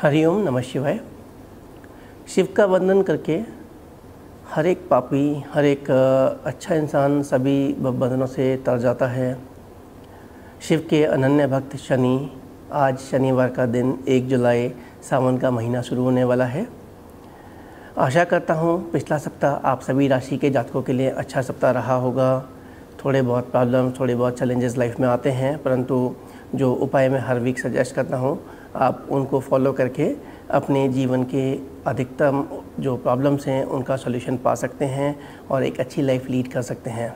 हरिओम नमः शिवाय। शिव का वंदन करके हर एक पापी, हर एक अच्छा इंसान सभी बंधनों से तर जाता है। शिव के अनन्य भक्त शनि, आज शनिवार का दिन 1 जुलाई सावन का महीना शुरू होने वाला है। आशा करता हूँ पिछला सप्ताह आप सभी राशि के जातकों के लिए अच्छा सप्ताह रहा होगा। थोड़े बहुत प्रॉब्लम, थोड़े बहुत चैलेंजेस लाइफ में आते हैं, परंतु जो उपाय मैं हर वीक सजेस्ट करता हूँ आप उनको फॉलो करके अपने जीवन के अधिकतम जो प्रॉब्लम्स हैं उनका सॉल्यूशन पा सकते हैं और एक अच्छी लाइफ लीड कर सकते हैं।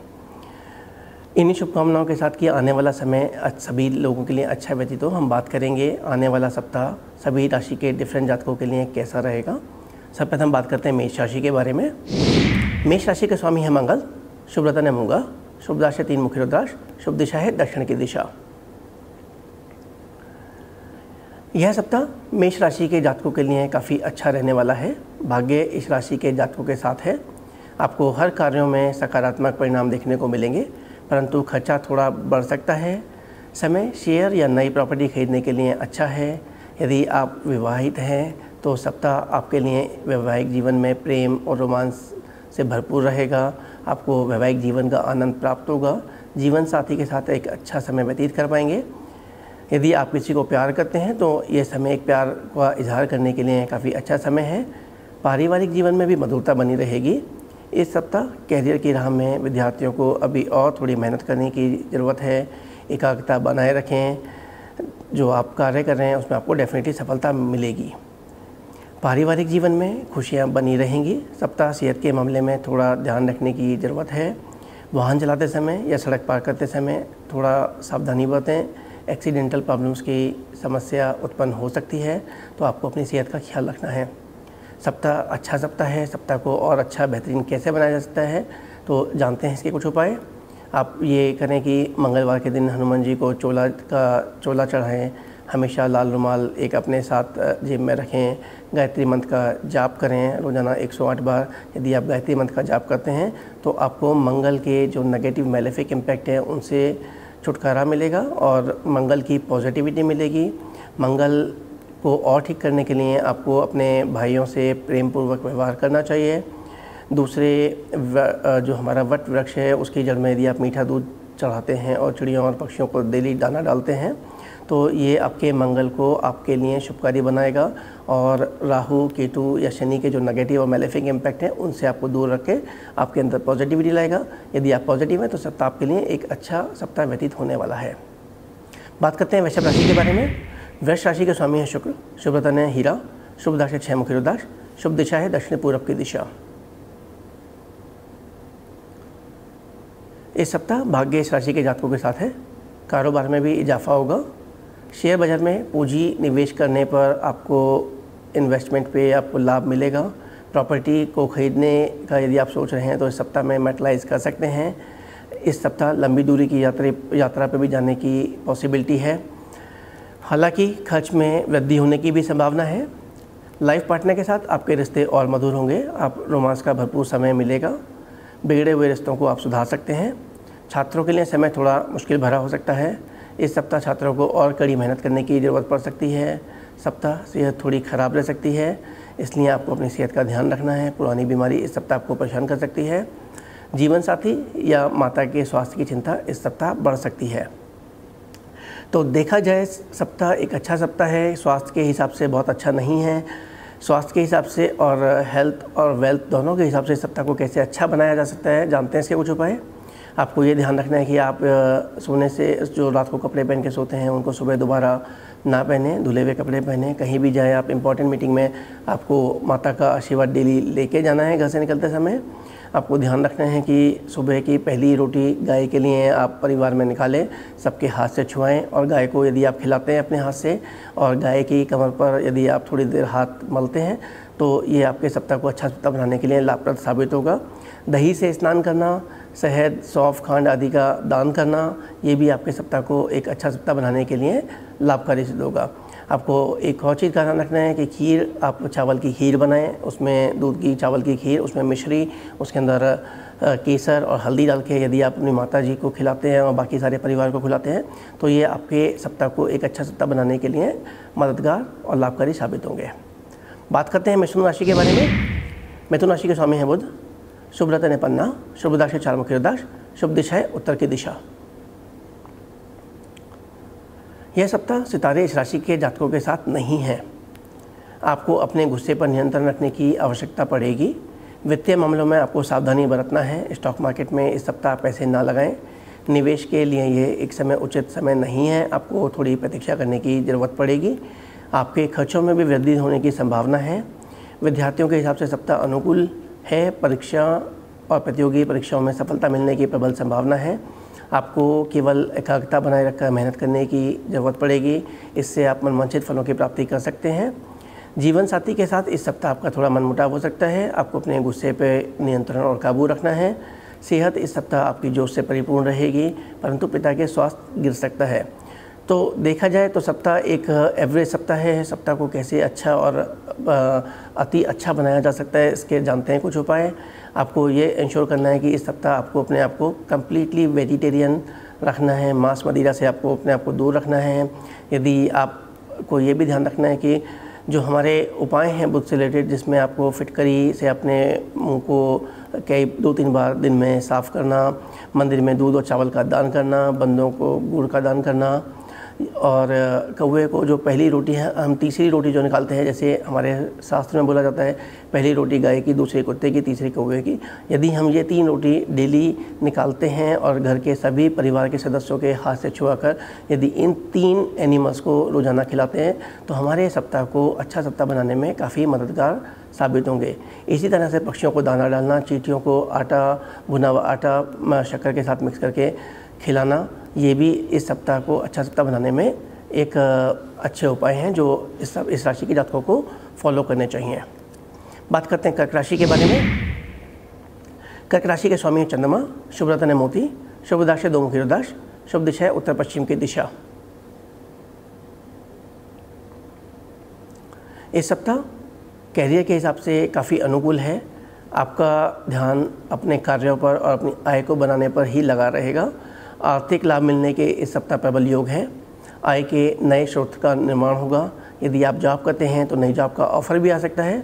इन्हीं शुभकामनाओं के साथ कि आने वाला समय सभी लोगों के लिए अच्छा व्यतीत हो, हम बात करेंगे आने वाला सप्ताह सभी राशि के डिफरेंट जातकों के लिए कैसा रहेगा। सबसे हम बात करते हैं मेष राशि के बारे में। मेष राशि के स्वामी है मंगल, शुभ रत्न है मूंगा, शुभ राशि 3 मुखी रुद्राक्ष, शुभ दिशा है दक्षिण की दिशा। यह सप्ताह मेष राशि के जातकों के लिए काफ़ी अच्छा रहने वाला है। भाग्य इस राशि के जातकों के साथ है। आपको हर कार्यों में सकारात्मक परिणाम देखने को मिलेंगे, परंतु खर्चा थोड़ा बढ़ सकता है। समय शेयर या नई प्रॉपर्टी खरीदने के लिए अच्छा है। यदि आप विवाहित हैं तो सप्ताह आपके लिए वैवाहिक जीवन में प्रेम और रोमांस से भरपूर रहेगा। आपको वैवाहिक जीवन का आनंद प्राप्त होगा। जीवन साथी के साथ एक अच्छा समय व्यतीत कर पाएंगे। यदि आप किसी को प्यार करते हैं तो ये समय एक प्यार का इजहार करने के लिए काफ़ी अच्छा समय है। पारिवारिक जीवन में भी मधुरता बनी रहेगी। इस सप्ताह कैरियर की राह में विद्यार्थियों को अभी और थोड़ी मेहनत करने की ज़रूरत है। एकाग्रता बनाए रखें। जो आप कार्य कर रहे हैं उसमें आपको डेफिनेटली सफलता मिलेगी। पारिवारिक जीवन में खुशियाँ बनी रहेंगी। सप्ताह सेहत के मामले में थोड़ा ध्यान रखने की ज़रूरत है। वाहन चलाते समय या सड़क पार करते समय थोड़ा सावधानी बरतें। एक्सीडेंटल प्रॉब्लम्स की समस्या उत्पन्न हो सकती है, तो आपको अपनी सेहत का ख्याल रखना है। सप्ताह अच्छा सप्ताह है। सप्ताह को और अच्छा बेहतरीन कैसे बनाया जा सकता है तो जानते हैं इसके कुछ उपाय। आप ये करें कि मंगलवार के दिन हनुमान जी को चोला चढ़ाएं। हमेशा लाल रुमाल एक अपने साथ जेब में रखें। गायत्री मंत्र का जाप करें रोज़ाना 108 बार। यदि आप गायत्री मंत्र का जाप करते हैं तो आपको मंगल के जो नेगेटिव मैलेफिक इम्पैक्ट है उनसे छुटकारा मिलेगा और मंगल की पॉजिटिविटी मिलेगी। मंगल को और ठीक करने के लिए आपको अपने भाइयों से प्रेम पूर्वक व्यवहार करना चाहिए। दूसरे जो हमारा वट वृक्ष है उसकी जड़ में यदि आप मीठा दूध चढ़ाते हैं और चिड़ियों और पक्षियों को डेली दाना डालते हैं तो ये आपके मंगल को आपके लिए शुभकारी बनाएगा और राहु केतु या शनि के जो नेगेटिव और मैलेफिक इम्पैक्ट हैं उनसे आपको दूर रख के आपके अंदर पॉजिटिविटी लाएगा। यदि आप पॉजिटिव हैं तो सप्ताह आपके लिए एक अच्छा सप्ताह व्यतीत होने वाला है। बात करते हैं वृषभ राशि के बारे में। वृष राशि के स्वामी है शुक्र, शुभ रत्न है हीरा, शुभ राशि 6 मुखी रुद्राक्ष, शुभ दिशा है दक्षिण पूर्व की दिशा। इस सप्ताह भाग्य इस राशि के जातकों के साथ है। कारोबार में भी इजाफा होगा। शेयर बाज़ार में पूंजी निवेश करने पर आपको इन्वेस्टमेंट पे आपको लाभ मिलेगा। प्रॉपर्टी को ख़रीदने का यदि आप सोच रहे हैं तो इस सप्ताह में मेटलाइज कर सकते हैं। इस सप्ताह लंबी दूरी की यात्रा पे भी जाने की पॉसिबिलिटी है। हालांकि खर्च में वृद्धि होने की भी संभावना है। लाइफ पार्टनर के साथ आपके रिश्ते और मधुर होंगे। आप रोमांस का भरपूर समय मिलेगा। बिगड़े हुए रिश्तों को आप सुधार सकते हैं। छात्रों के लिए समय थोड़ा मुश्किल भरा हो सकता है। इस सप्ताह छात्रों को और कड़ी मेहनत करने की ज़रूरत पड़ सकती है। सप्ताह सेहत थोड़ी ख़राब रह सकती है, इसलिए आपको अपनी सेहत का ध्यान रखना है। पुरानी बीमारी इस सप्ताह आपको परेशान कर सकती है। जीवन साथी या माता के स्वास्थ्य की चिंता इस सप्ताह बढ़ सकती है। तो देखा जाए सप्ताह एक अच्छा सप्ताह है। स्वास्थ्य के हिसाब से बहुत अच्छा नहीं है। स्वास्थ्य के हिसाब से और हेल्थ और वेल्थ दोनों के हिसाब से इस सप्ताह को कैसे अच्छा बनाया जा सकता है जानते हैं इसके कुछ उपाय। आपको ये ध्यान रखना है कि आप सोने से जो रात को कपड़े पहन के सोते हैं उनको सुबह दोबारा ना पहने, धुले हुए कपड़े पहने। कहीं भी जाए आप इम्पॉर्टेंट मीटिंग में आपको माता का आशीर्वाद डेली लेके जाना है। घर से निकलते समय आपको ध्यान रखना है कि सुबह की पहली रोटी गाय के लिए आप परिवार में निकालें, सबके हाथ से छुआएं और गाय को यदि आप खिलाते हैं अपने हाथ से और गाय की कमर पर यदि आप थोड़ी देर हाथ मलते हैं तो ये आपके सप्ताह को अच्छा सप्ताह बनाने के लिए लाभप्रद साबित होगा। दही से स्नान करना, शहद, सौंफ, खांड आदि का दान करना, ये भी आपके सप्ताह को एक अच्छा सप्ताह बनाने के लिए लाभकारी सिद्ध होगा। आपको एक और चीज़ का ध्यान रखना है कि खीर, आप चावल की खीर बनाएं, उसमें दूध की चावल की खीर, उसमें मिश्री, उसके अंदर केसर और हल्दी डाल के यदि आप अपनी माता जी को खिलाते हैं और बाकी सारे परिवार को खिलाते हैं तो ये आपके सप्ताह को एक अच्छा सप्ताह बनाने के लिए मददगार और लाभकारी साबित होंगे। बात करते हैं मिथुन राशि के बारे में। मिथुन राशि के स्वामी हैं बुध, शुभ रत्न है पन्ना, शुभ रुद्राक्ष है चारमुखी रुद्राक्ष, शुभ दिशा है उत्तर की दिशा। यह सप्ताह सितारे इस राशि के जातकों के साथ नहीं है। आपको अपने गुस्से पर नियंत्रण रखने की आवश्यकता पड़ेगी। वित्तीय मामलों में आपको सावधानी बरतना है। स्टॉक मार्केट में इस सप्ताह पैसे ना लगाएं। निवेश के लिए ये एक समय उचित समय नहीं है, आपको थोड़ी प्रतीक्षा करने की ज़रूरत पड़ेगी। आपके खर्चों में भी वृद्धि होने की संभावना है। विद्यार्थियों के हिसाब से सप्ताह अनुकूल है। परीक्षा और प्रतियोगी परीक्षाओं में सफलता मिलने की प्रबल संभावना है। आपको केवल एकाग्रता बनाए रखकर मेहनत करने की ज़रूरत पड़ेगी, इससे आप मनवांछित फलों की प्राप्ति कर सकते हैं। जीवन साथी के साथ इस सप्ताह आपका थोड़ा मनमुटाव हो सकता है। आपको अपने गुस्से पर नियंत्रण और काबू रखना है। सेहत इस सप्ताह आपकी जोश से परिपूर्ण रहेगी, परंतु पिता के स्वास्थ्य गिर सकता है। तो देखा जाए तो सप्ताह एक एवरेज सप्ताह है। सप्ताह को कैसे अच्छा और अति अच्छा बनाया जा सकता है, इसके जानते हैं कुछ उपाय। आपको ये इंश्योर करना है कि इस सप्ताह आपको अपने आप को कम्प्लीटली वेजिटेरियन रखना है। मांस मदिरा से आपको अपने आप को दूर रखना है। यदि आपको ये भी ध्यान रखना है कि जो हमारे उपाय हैं बुध से रिलेटेड, जिसमें आपको फिटकरी से अपने मुंह को कई 2-3 बार दिन में साफ़ करना, मंदिर में दूध और चावल का दान करना, बंदों को गुड़ का दान करना, और कौवे को जो पहली रोटी है, हम तीसरी रोटी जो निकालते हैं, जैसे हमारे शास्त्र में बोला जाता है पहली रोटी गाय की, दूसरी कुत्ते की, तीसरी कौवे की। यदि हम ये 3 रोटी डेली निकालते हैं और घर के सभी परिवार के सदस्यों के हाथ से छुआकर यदि इन 3 एनिमल्स को रोज़ाना खिलाते हैं तो हमारे सप्ताह को अच्छा सप्ताह बनाने में काफ़ी मददगार साबित होंगे। इसी तरह से पक्षियों को दाना डालना, चींटियों को आटा, भुना हुआ आटा शक्कर के साथ मिक्स करके खिलाना, ये भी इस सप्ताह को अच्छा सप्ताह बनाने में एक अच्छे उपाय हैं जो इस राशि के जातकों को फॉलो करने चाहिए। बात करते हैं कर्क राशि के बारे में। कर्क राशि के स्वामी है चंद्रमा, शुभ रत्न है मोती, शुभ रुद्राक्ष है 2 मुखी रुद्राक्ष, शुभ दिशा है उत्तर पश्चिम की दिशा। इस सप्ताह कैरियर के हिसाब से काफ़ी अनुकूल है। आपका ध्यान अपने कार्यों पर और अपनी आय को बनाने पर ही लगा रहेगा। आर्थिक लाभ मिलने के इस सप्ताह प्रबल योग है। आय के नए स्रोत का निर्माण होगा। यदि आप जॉब करते हैं तो नई जॉब का ऑफर भी आ सकता है।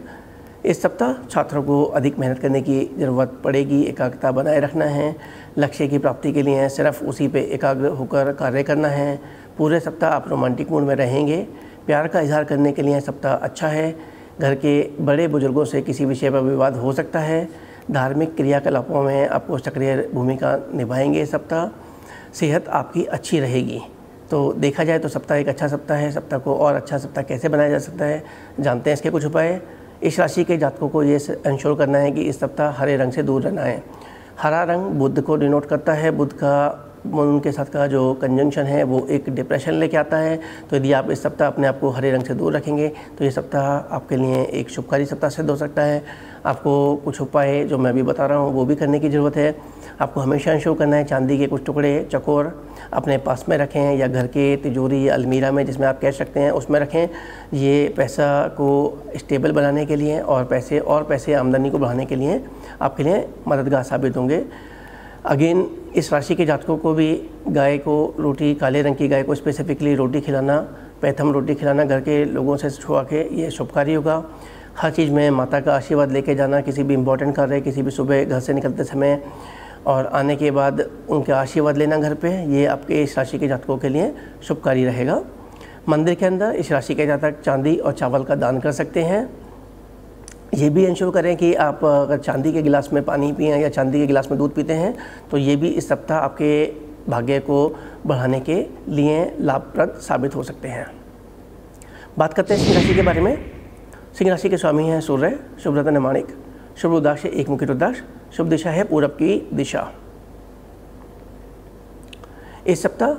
इस सप्ताह छात्रों को अधिक मेहनत करने की ज़रूरत पड़ेगी। एकाग्रता बनाए रखना है। लक्ष्य की प्राप्ति के लिए सिर्फ उसी पे एकाग्र होकर कार्य करना है। पूरे सप्ताह आप रोमांटिक मूड में रहेंगे। प्यार का इजहार करने के लिए सप्ताह अच्छा है। घर के बड़े बुजुर्गों से किसी विषय पर विवाद हो सकता है। धार्मिक क्रियाकलापों में आपको सक्रिय भूमिका निभाएंगे इस सप्ताह। सेहत आपकी अच्छी रहेगी। तो देखा जाए तो सप्ताह एक अच्छा सप्ताह है। सप्ताह को और अच्छा सप्ताह कैसे बनाया जा सकता है, जानते हैं इसके कुछ उपाय। इस राशि के जातकों को ये इंश्योर करना है कि इस सप्ताह हरे रंग से दूर रहना है। हरा रंग बुध को डिनोट करता है। बुध का उनके साथ का जो कंजंक्शन है वो एक डिप्रेशन लेके आता है। तो यदि आप इस सप्ताह अपने आप को हरे रंग से दूर रखेंगे तो ये सप्ताह आपके लिए एक शुभकारी सप्ताह सिद्ध हो सकता है। आपको कुछ उपाय जो मैं अभी बता रहा हूँ वो भी करने की ज़रूरत है। आपको हमेशा इंश्योर करना है चांदी के कुछ टुकड़े चकोर अपने पास में रखें, या घर के तिजोरी या अलमीरा में जिसमें आप कैश रखते हैं उसमें रखें। ये पैसा को स्टेबल बनाने के लिए और पैसे आमदनी को बढ़ाने के लिए आपके लिए मददगार साबित होंगे। अगेन इस राशि के जातकों को भी गाय को रोटी, काले रंग की गाय को स्पेसिफिकली रोटी खिलाना, पैथम रोटी खिलाना घर के लोगों से छुआ के, ये शुभकारी होगा। हर चीज़ में माता का आशीर्वाद लेके जाना, किसी भी इम्पोर्टेंट कार्य, किसी भी सुबह घर से निकलते समय और आने के बाद उनका आशीर्वाद लेना घर पे, ये आपके इस राशि के जातकों के लिए शुभकारी रहेगा। मंदिर के अंदर इस राशि के जातक चांदी और चावल का दान कर सकते हैं। ये भी इंश्योर करें कि आप अगर चांदी के गिलास में पानी पिएं या चांदी के गिलास में दूध पीते हैं तो ये भी इस सप्ताह आपके भाग्य को बढ़ाने के लिए लाभप्रद साबित हो सकते हैं। बात करते हैं सिंह राशि के बारे में। सिंह राशि के स्वामी हैं सूर्य, शुभ रत्न माणिक, शुभ रुद्राक्ष एक मुखी रुद्राक्ष, शुभ दिशा है पूरब की दिशा। इस सप्ताह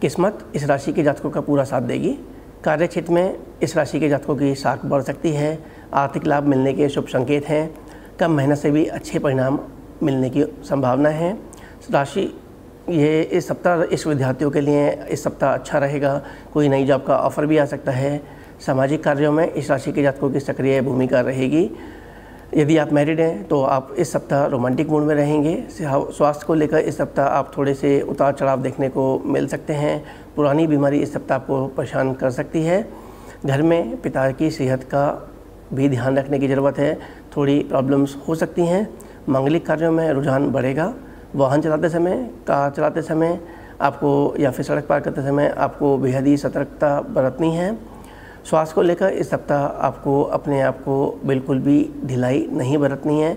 किस्मत इस राशि के जातकों का पूरा साथ देगी। कार्य क्षेत्र में इस राशि के जातकों की साख बढ़ सकती है। आर्थिक लाभ मिलने के शुभ संकेत हैं। कम मेहनत से भी अच्छे परिणाम मिलने की संभावना है। राशि ये इस सप्ताह इस विद्यार्थियों के लिए इस सप्ताह अच्छा रहेगा। कोई नई जॉब का ऑफ़र भी आ सकता है। सामाजिक कार्यों में इस राशि के जातकों की सक्रिय भूमिका रहेगी। यदि आप मैरिड हैं तो आप इस सप्ताह रोमांटिक मूड में रहेंगे। स्वास्थ्य को लेकर इस सप्ताह आप थोड़े से उतार चढ़ाव देखने को मिल सकते हैं। पुरानी बीमारी इस सप्ताह आपको परेशान कर सकती है। घर में पिता की सेहत का भी ध्यान रखने की ज़रूरत है। थोड़ी प्रॉब्लम्स हो सकती हैं। मांगलिक कार्यों में रुझान बढ़ेगा। वाहन चलाते समय, कार चलाते समय आपको या फिर सड़क पार करते समय आपको बेहद ही सतर्कता बरतनी है। स्वास्थ्य को लेकर इस सप्ताह आपको अपने आप को बिल्कुल भी ढिलाई नहीं बरतनी है।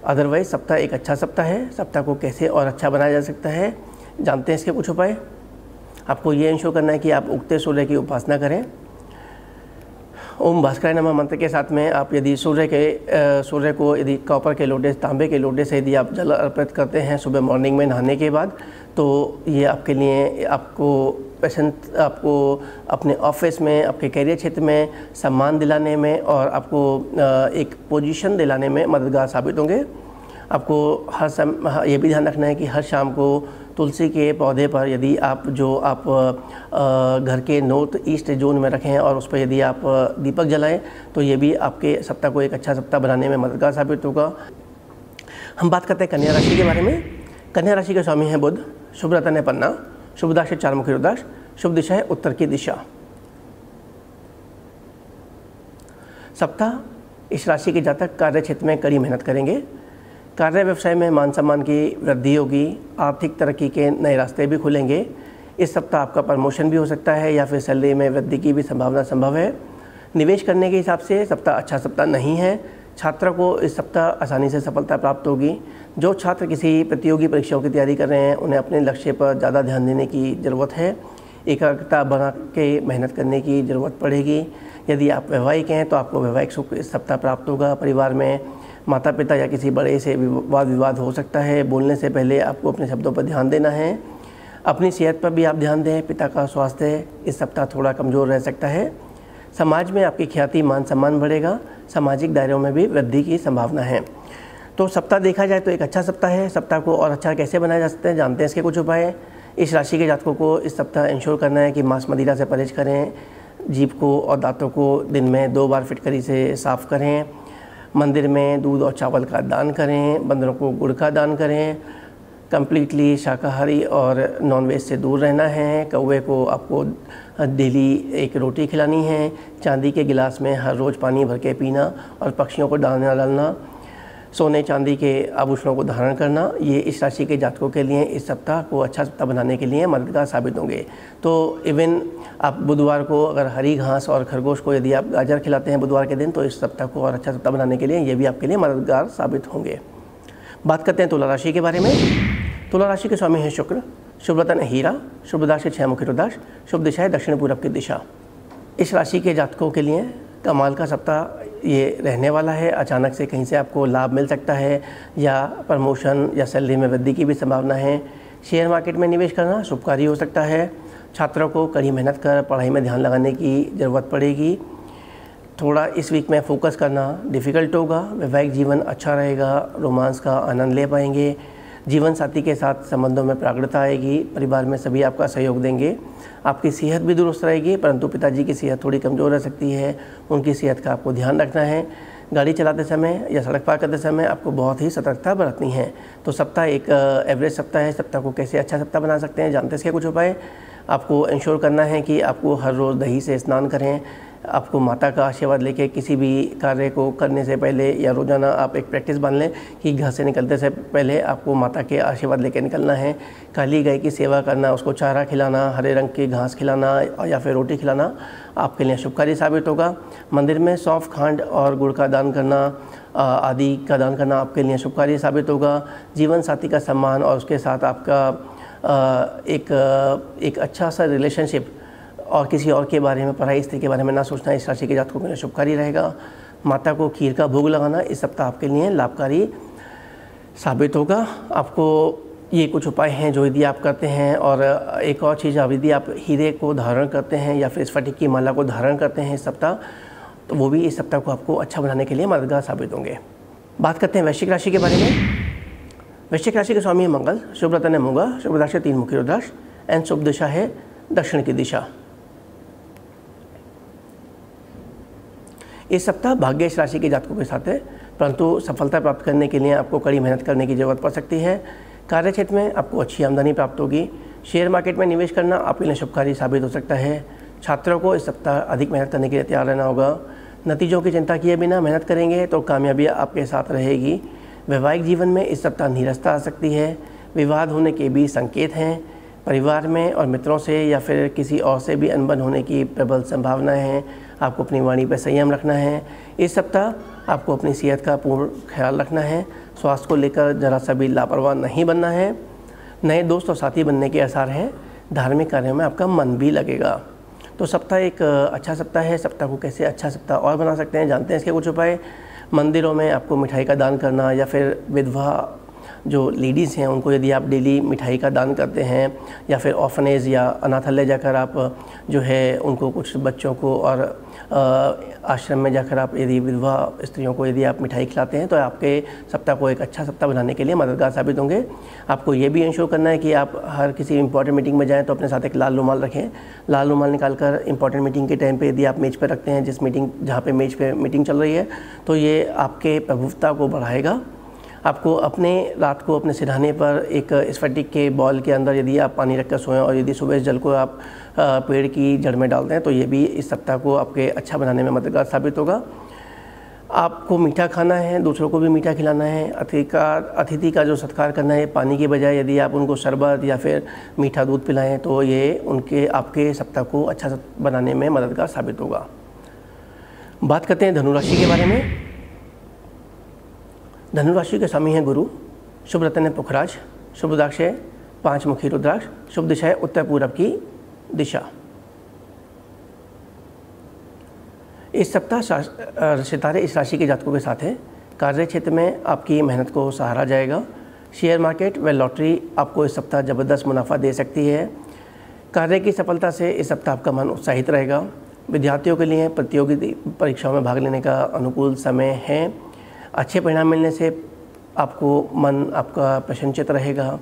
अदरवाइज़ सप्ताह एक अच्छा सप्ताह है। सप्ताह को कैसे और अच्छा बनाया जा सकता है, जानते हैं इसके कुछ उपाय। आपको ये इंश्योर करना है कि आप उगते सूर्य की उपासना करें। ओम भास्कराय नमः मंत्र के साथ में आप यदि सूर्य को यदि कॉपर के लोटे, तांबे के लोटे से यदि आप जल अर्पित करते हैं सुबह मॉर्निंग में नहाने के बाद, तो ये आपके लिए आपको अपने ऑफिस में, आपके करियर क्षेत्र में सम्मान दिलाने में और आपको एक पोजीशन दिलाने में मददगार साबित होंगे। आपको ये भी ध्यान रखना है कि हर शाम को तुलसी के पौधे पर यदि आप घर के नॉर्थ ईस्ट जोन में रखें और उस पर यदि आप दीपक जलाएं तो ये भी आपके सप्ताह को एक अच्छा सप्ताह बनाने में मददगार साबित होगा। हम बात करते हैं कन्या राशि के बारे में। कन्या राशि के स्वामी हैं बुध। शुभ रत्न है पन्ना। शुभ राशि चारमुखी रुद्राक्ष। शुभ दिशा है उत्तर की दिशा। सप्ताह इस राशि के जातक कार्य क्षेत्र में कड़ी मेहनत करेंगे। कार्य व्यवसाय में मान सम्मान की वृद्धि होगी। आर्थिक तरक्की के नए रास्ते भी खुलेंगे। इस सप्ताह आपका प्रमोशन भी हो सकता है या फिर सैलरी में वृद्धि की भी संभावना संभव है। निवेश करने के हिसाब से सप्ताह अच्छा सप्ताह नहीं है। छात्रों को इस सप्ताह आसानी से सफलता प्राप्त होगी। जो छात्र किसी प्रतियोगी परीक्षाओं की तैयारी कर रहे हैं उन्हें अपने लक्ष्य पर ज़्यादा ध्यान देने की ज़रूरत है। एकाग्रता बना के मेहनत करने की ज़रूरत पड़ेगी। यदि आप वैवाहिक हैं तो आपको वैवाहिक सुख इस सप्ताह प्राप्त होगा। परिवार में माता पिता या किसी बड़े से वाद विवाद हो सकता है। बोलने से पहले आपको अपने शब्दों पर ध्यान देना है। अपनी सेहत पर भी आप ध्यान दें। पिता का स्वास्थ्य इस सप्ताह थोड़ा कमज़ोर रह सकता है। समाज में आपकी ख्याति मान सम्मान बढ़ेगा। सामाजिक दायरों में भी वृद्धि की संभावना है। तो सप्ताह देखा जाए तो एक अच्छा सप्ताह है। सप्ताह को और अच्छा कैसे बनाया जा सकता है, जानते हैं इसके कुछ उपाय। इस राशि के जातकों को इस सप्ताह इंश्योर करना है कि मांस मदिरा से परहेज करें। जीभ को और दांतों को दिन में 2 बार फिटकरी से साफ़ करें। मंदिर में दूध और चावल का दान करें। बंदरों को गुड़ का दान करें। कंप्लीटली शाकाहारी और नॉनवेज से दूर रहना है। कौवे को आपको डेली एक रोटी खिलानी है। चांदी के गिलास में हर रोज़ पानी भर के पीना और पक्षियों को दाना डालना। सोने चांदी के आभूषणों को धारण करना, ये इस राशि के जातकों के लिए इस सप्ताह को अच्छा सप्ताह बनाने के लिए मददगार साबित होंगे। तो इवन आप बुधवार को अगर हरी घास और खरगोश को यदि आप गाजर खिलाते हैं बुधवार के दिन, तो इस सप्ताह को और अच्छा सप्ताह बनाने के लिए ये भी आपके लिए मददगार साबित होंगे। बात करते हैं तुला राशि के बारे में। तुला राशि के स्वामी हैं शुक्र। शुभ रत्न है हीरा। शुभ राशि 6 मुखी रुद्राक्ष। शुभ दिशा है दक्षिण पूर्व की दिशा। इस राशि के जातकों के लिए कमाल का सप्ताह ये रहने वाला है। अचानक से कहीं से आपको लाभ मिल सकता है या प्रमोशन या सैलरी में वृद्धि की भी संभावना है। शेयर मार्केट में निवेश करना शुभकारी हो सकता है। छात्रों को कड़ी मेहनत कर पढ़ाई में ध्यान लगाने की ज़रूरत पड़ेगी। थोड़ा इस वीक में फोकस करना डिफ़िकल्ट होगा। वैवाहिक जीवन अच्छा रहेगा। रोमांस का आनंद ले पाएंगे। जीवन साथी के साथ संबंधों में प्रागढ़ता आएगी। परिवार में सभी आपका सहयोग देंगे। आपकी सेहत भी दुरुस्त रहेगी, परंतु पिताजी की सेहत थोड़ी कमज़ोर रह सकती है। उनकी सेहत का आपको ध्यान रखना है। गाड़ी चलाते समय या सड़क पार करते समय आपको बहुत ही सतर्कता बरतनी है। तो सप्ताह एक एवरेज सप्ताह है। सप्ताह को कैसे अच्छा सप्ताह बना सकते हैं, जानते हैं इसके कुछ उपाय। आपको इंश्योर करना है कि आपको हर रोज़ दही से स्नान करें। आपको माता का आशीर्वाद लेके किसी भी कार्य को करने से पहले या रोज़ाना आप एक प्रैक्टिस बन लें कि घर से निकलते से पहले आपको माता के आशीर्वाद लेके निकलना है। काली गाय की सेवा करना, उसको चारा खिलाना, हरे रंग की घास खिलाना या फिर रोटी खिलाना आपके लिए शुभकारी साबित होगा। मंदिर में सौंफ, खांड और गुड़ का दान करना आदि का दान करना आपके लिए शुभकारी साबित होगा। जीवन साथी का सम्मान और उसके साथ आपका एक अच्छा सा रिलेशनशिप और किसी और के बारे में, पढ़ाई स्थिति के बारे में ना सोचना इस राशि के जातकों के लिए शुभकारी रहेगा। माता को खीर का भोग लगाना इस सप्ताह आपके लिए लाभकारी साबित होगा। आपको ये कुछ उपाय हैं जो यदि आप करते हैं, और एक और चीज़, यदि आप हीरे को धारण करते हैं या फिर स्फटिक की माला को धारण करते हैं इस सप्ताह, तो वो भी इस सप्ताह को आपको अच्छा बनाने के लिए मददगार साबित होंगे। बात करते हैं वृश्चिक राशि के बारे में। वृश्चिक राशि के स्वामी है मंगल, शुभ रत्न है मूंगा, शुभ राशि 3 मुखी रुद्राक्ष एंड शुभ दिशा है दक्षिण की दिशा। इस सप्ताह भाग्य इस राशि के जातकों के साथ है, परंतु सफलता प्राप्त करने के लिए आपको कड़ी मेहनत करने की ज़रूरत पड़ सकती है। कार्य क्षेत्र में आपको अच्छी आमदनी प्राप्त होगी। शेयर मार्केट में निवेश करना आपके लिए शुभकारी साबित हो सकता है। छात्रों को इस सप्ताह अधिक मेहनत करने के लिए तैयार रहना होगा। नतीजों की चिंता किए बिना मेहनत करेंगे तो कामयाबी आपके साथ रहेगी। वैवाहिक जीवन में इस सप्ताह नीरसता आ सकती है। विवाद होने के भी संकेत हैं। परिवार में और मित्रों से या फिर किसी और से भी अनबन होने की प्रबल संभावना है। आपको अपनी वाणी पर संयम रखना है। इस सप्ताह आपको अपनी सेहत का पूर्ण ख्याल रखना है। स्वास्थ्य को लेकर जरा सा भी लापरवाह नहीं बनना है। नए दोस्त और साथी बनने के आसार हैं। धार्मिक कार्यों में आपका मन भी लगेगा। तो सप्ताह एक अच्छा सप्ताह है। सप्ताह को कैसे अच्छा सप्ताह और बना सकते हैं, जानते हैं इसके कुछ उपाय। मंदिरों में आपको मिठाई का दान करना, या फिर विधवा जो लेडीज़ हैं उनको यदि आप डेली मिठाई का दान करते हैं, या फिर ऑर्फनेज या अनाथालय जाकर आप जो है उनको कुछ बच्चों को और आश्रम में जाकर आप यदि विधवा स्त्रियों को यदि आप मिठाई खिलाते हैं तो आपके सप्ताह को एक अच्छा सप्ताह बनाने के लिए मददगार साबित होंगे। आपको ये भी इंश्योर करना है कि आप हर किसी इंपॉर्टेंट मीटिंग में जाएं तो अपने साथ एक लाल रुमाल रखें। लाल रुमाल निकालकर इंपॉर्टेंट मीटिंग के टाइम पे यदि आप मेज पर रखते हैं, जहाँ पे मेज पे मीटिंग चल रही है, तो ये आपके प्रभुत्ता को बढ़ाएगा। आपको अपने रात को अपने सिरहाने पर एक स्फटिक के बॉल के अंदर यदि आप पानी रखकर सोएं और यदि सुबह इस जल को आप पेड़ की जड़ में डालते हैं तो ये भी इस सप्ताह को आपके अच्छा बनाने में मददगार साबित होगा। आपको मीठा खाना है, दूसरों को भी मीठा खिलाना है। अतिथि का जो सत्कार करना है, पानी के बजाय यदि आप उनको शरबत या फिर मीठा दूध पिलाएं तो ये आपके सप्ताह को अच्छा बनाने में मददगार साबित होगा। बात करते हैं धनुराशि के बारे में। धनुराशि के स्वामी हैं गुरु, शुभ रत्न है पुखराज, शुभ रुद्राक्ष है 5 मुखी रुद्राक्ष, शुभ दिशा है उत्तर पूर्व की दिशा। इस सप्ताह सितारे इस राशि के जातकों के साथ हैं। कार्य क्षेत्र में आपकी मेहनत को सहारा जाएगा। शेयर मार्केट व लॉटरी आपको इस सप्ताह ज़बरदस्त मुनाफा दे सकती है। कार्य की सफलता से इस सप्ताह आपका मन उत्साहित रहेगा। विद्यार्थियों के लिए प्रतियोगी परीक्षाओं में भाग लेने का अनुकूल समय है। अच्छे परिणाम मिलने से आपका प्रसन्नचित रहेगा।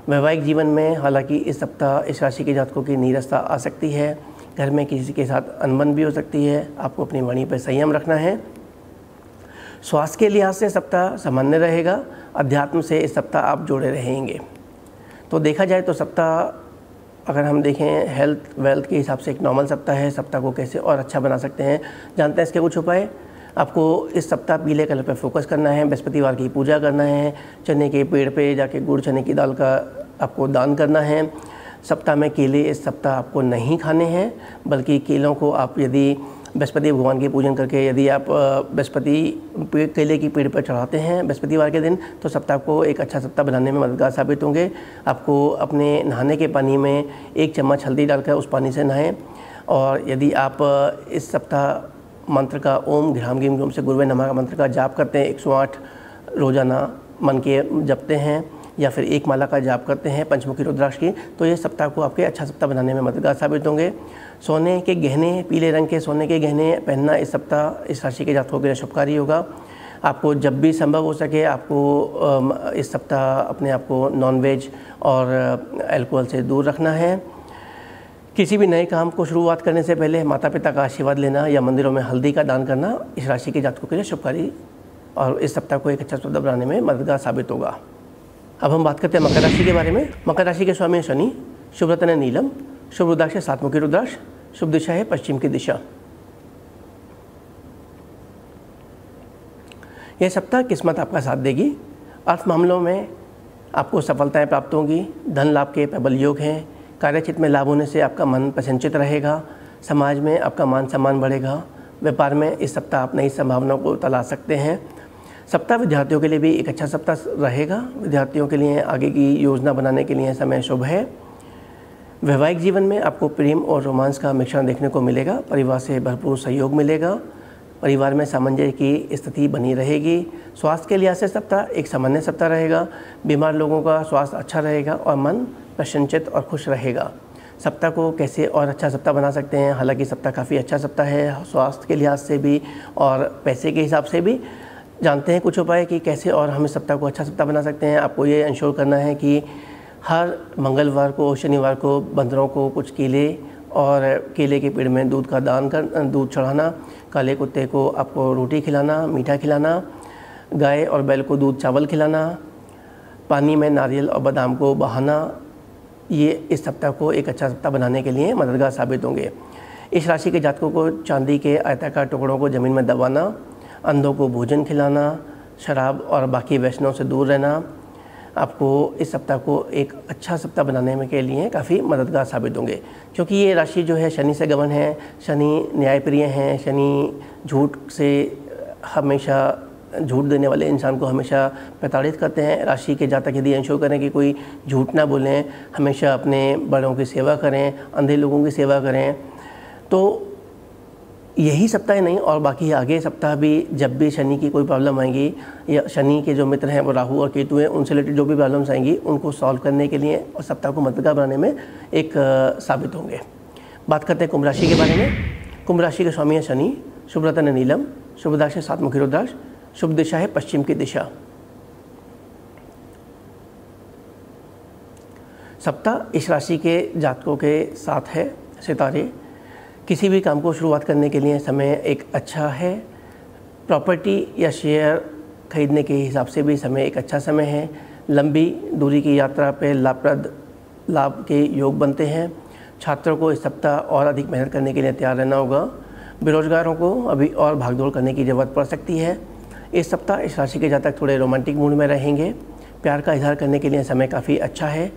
वैवाहिक जीवन में हालांकि इस सप्ताह इस राशि के जातकों की नीरसता आ सकती है। घर में किसी के साथ अनबन भी हो सकती है। आपको अपनी वाणी पर संयम रखना है। स्वास्थ्य के लिहाज से सप्ताह सामान्य रहेगा। अध्यात्म से इस सप्ताह आप जुड़े रहेंगे। तो देखा जाए तो सप्ताह अगर हम देखें हेल्थ वेल्थ के हिसाब से एक नॉर्मल सप्ताह है। सप्ताह को कैसे और अच्छा बना सकते हैं, जानते हैं इसके कुछ उपाय। आपको इस सप्ताह पीले कलर पर फोकस करना है। बृहस्पतिवार की पूजा करना है। चने के पेड़ पे जाके गुड़ चने की दाल का आपको दान करना है। सप्ताह में केले इस सप्ताह आपको नहीं खाने हैं, बल्कि केलों को आप यदि बृहस्पति भगवान की पूजन करके यदि आप केले की पेड़ पर चढ़ाते हैं बृहस्पतिवार के दिन, तो सप्ताह को एक अच्छा सप्ताह बनाने में मददगार साबित होंगे। आपको अपने नहाने के पानी में 1 चम्मच हल्दी डालकर उस पानी से नहाएं। और यदि आप इस सप्ताह मंत्र का ओम घ्राम घीम ग्रूम से गुरुवे नमः का मंत्र का जाप करते हैं, 108 रोज़ाना मन के जपते हैं, या फिर 1 माला का जाप करते हैं पंचमुखी रुद्राक्ष की, तो ये सप्ताह को आपके अच्छा सप्ताह बनाने में मददगार साबित होंगे। सोने के गहने, पीले रंग के सोने के गहने पहनना इस सप्ताह इस राशि के जातकों के लिए शुभकारी होगा। आपको जब भी संभव हो सके आपको इस सप्ताह अपने आप को नॉनवेज और अल्कोहल से दूर रखना है। किसी भी नए काम को शुरुआत करने से पहले माता पिता का आशीर्वाद लेना या मंदिरों में हल्दी का दान करना इस राशि के जातकों के लिए शुभकारी और इस सप्ताह को एक अच्छा सप्ताह बनाने में मददगार साबित होगा। अब हम बात करते हैं मकर राशि के बारे में। मकर राशि के स्वामी शनि, शुभ रत्न है नीलम, शुभ रुद्राक्ष है 7 मुखी रुद्राक्ष, शुभ दिशा है पश्चिम की दिशा। यह सप्ताह किस्मत आपका साथ देगी। अर्थ मामलों में आपको सफलताएं प्राप्त होंगी। धन लाभ के प्रबल योग हैं। कार्यक्षेत्र में लाभ होने से आपका मन प्रसन्नचित रहेगा। समाज में आपका मान सम्मान बढ़ेगा। व्यापार में इस सप्ताह आप नई संभावनाओं को तलाश सकते हैं। सप्ताह विद्यार्थियों के लिए भी एक अच्छा सप्ताह रहेगा। विद्यार्थियों के लिए आगे की योजना बनाने के लिए समय शुभ है। वैवाहिक जीवन में आपको प्रेम और रोमांस का मिश्रण देखने को मिलेगा। परिवार से भरपूर सहयोग मिलेगा। परिवार में सामंजस्य की स्थिति बनी रहेगी। स्वास्थ्य के लिहाज से सप्ताह एक सामान्य सप्ताह रहेगा। बीमार लोगों का स्वास्थ्य अच्छा रहेगा और मन प्रसन्नचित और खुश रहेगा। सप्ताह को कैसे और अच्छा सप्ताह बना सकते हैं, हालांकि सप्ताह काफ़ी अच्छा सप्ताह है स्वास्थ्य के लिहाज से भी और पैसे के हिसाब से भी। जानते हैं कुछ उपाय कि कैसे और हम इस सप्ताह को अच्छा सप्ताह बना सकते हैं। आपको ये इंश्योर करना है कि हर मंगलवार को, शनिवार को बंदरों को कुछ केले और केले के पेड़ में दूध का दान कर दूध चढ़ाना, काले कुत्ते को आपको रोटी खिलाना, मीठा खिलाना, गाय और बैल को दूध चावल खिलाना, पानी में नारियल और बादाम को बहाना, ये इस सप्ताह को एक अच्छा सप्ताह बनाने के लिए मददगार साबित होंगे। इस राशि के जातकों को चांदी के आयताकार टुकड़ों को ज़मीन में दबाना, अंधों को भोजन खिलाना, शराब और बाकी व्यसनों से दूर रहना आपको इस सप्ताह को एक अच्छा सप्ताह बनाने में के लिए काफ़ी मददगार साबित होंगे। क्योंकि ये राशि जो है शनि से गमन है, शनि न्यायप्रिय हैं, शनि झूठ से हमेशा झूठ देने वाले इंसान को हमेशा प्रताड़ित करते हैं। राशि के जातक यदि इंश्योर करें कि कोई झूठ ना बोलें, हमेशा अपने बड़ों की सेवा करें, अंधे लोगों की सेवा करें, तो यही सप्ताह नहीं और बाकी आगे सप्ताह भी जब भी शनि की कोई प्रॉब्लम आएंगी या शनि के जो मित्र हैं वो राहु और केतु हैं, उनसे रिलेटेड जो भी प्रॉब्लम्स आएंगी उनको सॉल्व करने के लिए और सप्ताह को मददगार बनाने में एक साबित होंगे। बात करते हैं कुंभ राशि के बारे में। कुंभ राशि के स्वामी है शनि, शुभ रत्न है नीलम, शुभ राशि है सातमुखी रुद्राक्ष, शुभ दिशा है पश्चिम की दिशा। सप्ताह इस राशि के जातकों के साथ है सितारे। किसी भी काम को शुरुआत करने के लिए समय एक अच्छा है। प्रॉपर्टी या शेयर खरीदने के हिसाब से भी समय एक अच्छा समय है। लंबी दूरी की यात्रा पे लाभ के योग बनते हैं। छात्रों को इस सप्ताह और अधिक मेहनत करने के लिए तैयार रहना होगा। बेरोजगारों को अभी और भागदौड़ करने की ज़रूरत पड़ सकती है। इस सप्ताह इस राशि के जातक थोड़े रोमांटिक मूड में रहेंगे। प्यार का इजहार करने के लिए समय काफ़ी अच्छा है।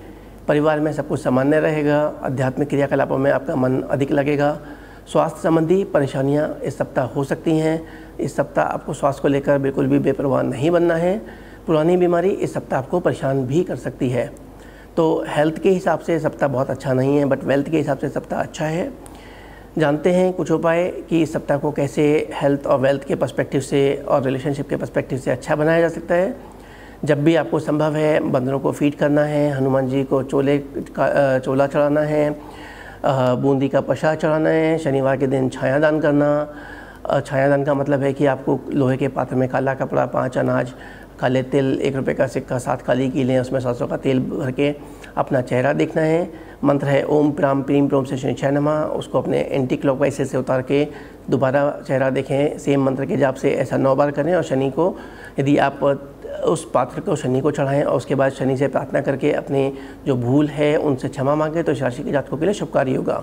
परिवार में सब कुछ सामान्य रहेगा। आध्यात्मिक क्रियाकलापों में आपका मन अधिक लगेगा। स्वास्थ्य संबंधी परेशानियां इस सप्ताह हो सकती हैं। इस सप्ताह आपको स्वास्थ्य को लेकर बिल्कुल भी बेपरवाह नहीं बनना है। पुरानी बीमारी इस सप्ताह आपको परेशान भी कर सकती है। तो हेल्थ के हिसाब से सप्ताह बहुत अच्छा नहीं है, बट वेल्थ के हिसाब से सप्ताह अच्छा है। जानते हैं कुछ उपाय कि इस सप्ताह को कैसे हेल्थ और वेल्थ के पर्सपेक्टिव से और रिलेशनशिप के पर्सपेक्टिव से अच्छा बनाया जा सकता है। जब भी आपको संभव है बंदरों को फीड करना है, हनुमान जी को चोला चढ़ाना है, बूंदी का प्रसाद चढ़ाना है। शनिवार के दिन छायादान करना। छायादान का मतलब है कि आपको लोहे के पात्र में काला कपड़ा, 5 अनाज, काले तिल, 1 रुपये का सिक्का, 7 काली कीलें, उसमें सरसों का तेल भर के अपना चेहरा देखना है। मंत्र है ओम प्राम प्रीम प्रोम से शनिचय नमः। उसको अपने एंटी क्लॉकवाइज से उतार के दोबारा चेहरा देखें। सेम मंत्र के जाप से ऐसा 9 बार करें और शनि को यदि आप उस पात्र को शनि को चढ़ाएं और उसके बाद शनि से प्रार्थना करके अपने जो भूल है उनसे क्षमा मांगें तो इस राशि के जातकों के लिए शुभकारी होगा।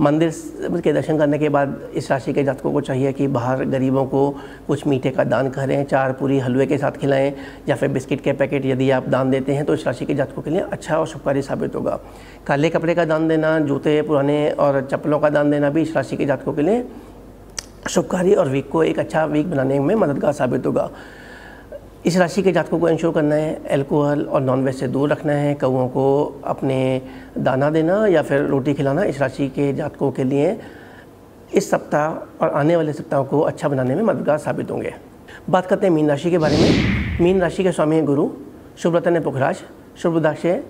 मंदिर के दर्शन करने के बाद इस राशि के जातकों को चाहिए कि बाहर गरीबों को कुछ मीठे का दान करें, 4 पूरी हलवे के साथ खिलाएं या फिर बिस्किट के पैकेट यदि आप दान देते हैं तो इस राशि के जातकों के लिए अच्छा और शुभकारी साबित होगा। काले कपड़े का दान देना, जूते पुराने और चप्पलों का दान देना भी इस राशि के जातकों के लिए शुभकारी और वीक को एक अच्छा वीक बनाने में मददगार साबित होगा। इस राशि के जातकों को इंश्योर करना है अल्कोहल और नॉनवेज से दूर रखना है। कौओं को अपने दाना देना या फिर रोटी खिलाना इस राशि के जातकों के लिए इस सप्ताह और आने वाले सप्ताह को अच्छा बनाने में मददगार साबित होंगे। बात करते हैं मीन राशि के बारे में। मीन राशि के स्वामी हैं गुरु, शुभ रत्न है पुखराज, शुभ रुद्राक्ष है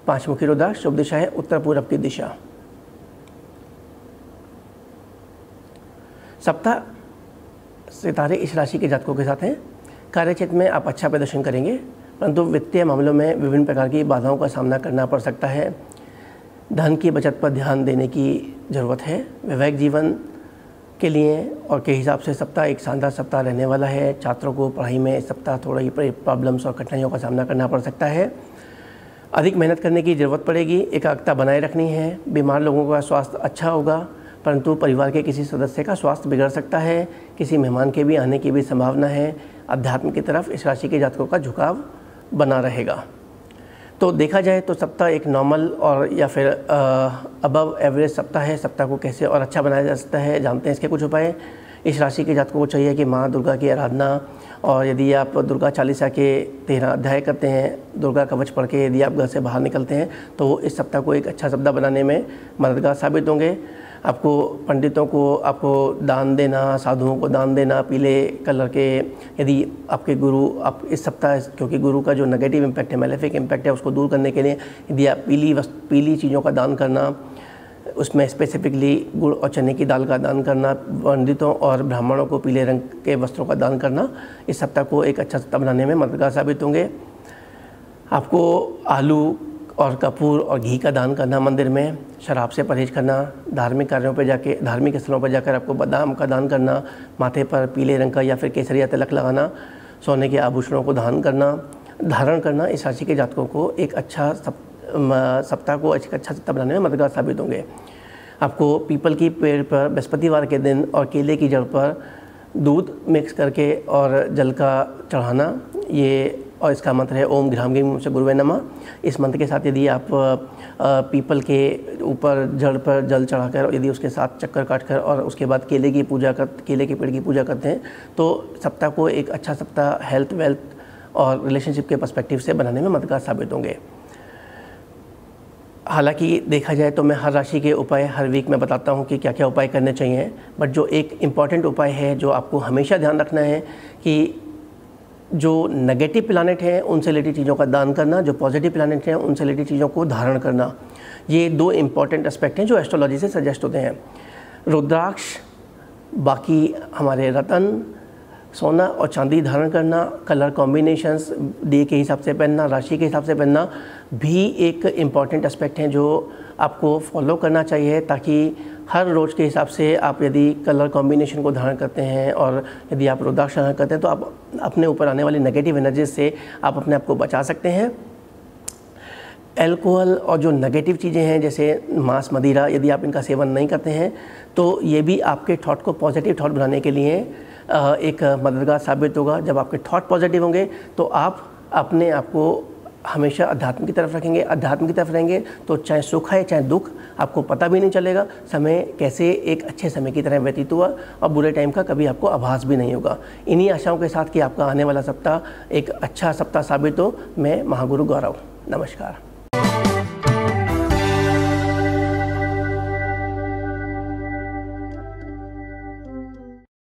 5 मुखी रुद्राक्ष, शुभ दिशा है उत्तर पूर्व की दिशा। सप्ताह सितारे इस राशि के जातकों के साथ हैं। कार्यक्षेत्र में आप अच्छा प्रदर्शन करेंगे, परंतु वित्तीय मामलों में विभिन्न प्रकार की बाधाओं का सामना करना पड़ सकता है। धन की बचत पर ध्यान देने की ज़रूरत है। वैवाहिक जीवन के लिए और के हिसाब से सप्ताह एक शानदार सप्ताह रहने वाला है। छात्रों को पढ़ाई में इस सप्ताह थोड़ी प्रॉब्लम्स और कठिनाइयों का सामना करना पड़ सकता है। अधिक मेहनत करने की ज़रूरत पड़ेगी। एकाग्रता बनाए रखनी है। बीमार लोगों का स्वास्थ्य अच्छा होगा, परंतु परिवार के किसी सदस्य का स्वास्थ्य बिगड़ सकता है। किसी मेहमान के भी आने की भी संभावना है। अध्यात्म की तरफ इस राशि के जातकों का झुकाव बना रहेगा। तो देखा जाए तो सप्ताह एक नॉर्मल और या फिर अबव एवरेज सप्ताह है। सप्ताह को कैसे और अच्छा बनाया जा सकता है जानते हैं इसके कुछ उपाय। इस राशि के जातकों को चाहिए कि माँ दुर्गा की आराधना, और यदि आप दुर्गा चालीसा के 13 अध्याय करते हैं, दुर्गा कवच पढ़ के यदि आप घर से बाहर निकलते हैं तो वो इस सप्ताह को एक अच्छा सप्ताह बनाने में मददगार साबित होंगे। आपको पंडितों को आपको दान देना, साधुओं को दान देना, पीले कलर के, यदि आपके गुरु आप इस सप्ताह, क्योंकि गुरु का जो नेगेटिव इम्पैक्ट है, मैलेफिक इम्पैक्ट है, उसको दूर करने के लिए यदि आप पीली चीज़ों का दान करना, उसमें स्पेसिफिकली गुड़ और चने की दाल का दान करना, पंडितों और ब्राह्मणों को पीले रंग के वस्त्रों का दान करना इस सप्ताह को एक अच्छा सप्ताह बनाने में मददगार साबित होंगे। आपको आलू और कपूर और घी का दान करना, मंदिर में शराब से परहेज करना, धार्मिक कार्यों पर जाके, धार्मिक स्थलों पर जाकर आपको बादाम का दान करना, माथे पर पीले रंग का या फिर केसरिया तिलक लगाना, सोने के आभूषणों को धारण करना इस राशि के जातकों को एक अच्छा सप्ताह को एक अच्छा सप्ताह बनाने में मददगार साबित होंगे। आपको पीपल की पेड़ पर बृहस्पतिवार के दिन और केले की जड़ पर दूध मिक्स करके और जल का चढ़ाना, ये और इसका मंत्र है ओम घ्राम ग्रीम से गुरुवे नमः। इस मंत्र के साथ यदि आप पीपल के ऊपर जड़ पर जल चढ़ाकर यदि उसके साथ चक्कर काटकर और उसके बाद केले के पेड़ की पूजा करते हैं तो सप्ताह को एक अच्छा सप्ताह हेल्थ, वेल्थ और रिलेशनशिप के पर्सपेक्टिव से बनाने में मददगार साबित होंगे। हालांकि देखा जाए तो मैं हर राशि के उपाय हर वीक में बताता हूं कि क्या क्या उपाय करने चाहिए, बट जो एक इम्पॉर्टेंट उपाय है जो आपको हमेशा ध्यान रखना है कि जो नेगेटिव प्लैनेट हैं उनसे रिलेटेड चीज़ों का दान करना, जो पॉजिटिव प्लैनेट हैं उनसे रिलेटेड चीज़ों को धारण करना, ये दो इम्पॉर्टेंट एस्पेक्ट हैं जो एस्ट्रोलॉजी से सजेस्ट होते हैं। रुद्राक्ष, बाकी हमारे रतन, सोना और चांदी धारण करना, कलर कॉम्बिनेशंस डे के हिसाब से पहनना, राशि के हिसाब से पहनना भी एक इम्पॉर्टेंट एस्पेक्ट हैं जो आपको फॉलो करना चाहिए, ताकि हर रोज़ के हिसाब से आप यदि कलर कॉम्बिनेशन को धारण करते हैं और यदि आप रुद्राक्ष धारण करते हैं तो आप अपने ऊपर आने वाली नेगेटिव एनर्जी से आप अपने आप को बचा सकते हैं। अल्कोहल और जो नेगेटिव चीज़ें हैं जैसे मांस, मदिरा, यदि आप इनका सेवन नहीं करते हैं तो ये भी आपके थॉट को पॉजिटिव थॉट बनाने के लिए एक मददगार साबित होगा। जब आपके थॉट पॉजिटिव होंगे तो आप अपने आप को हमेशा अध्यात्म की तरफ रखेंगे, अध्यात्म की तरफ रहेंगे तो चाहे सुख है चाहे दुख आपको पता भी नहीं चलेगा, समय कैसे एक अच्छे समय की तरह व्यतीत हुआ और बुरे टाइम का कभी आपको आभास भी नहीं होगा। इन्हीं आशाओं के साथ कि आपका आने वाला सप्ताह एक अच्छा सप्ताह साबित हो, मैं महागुरु गौरव। नमस्कार।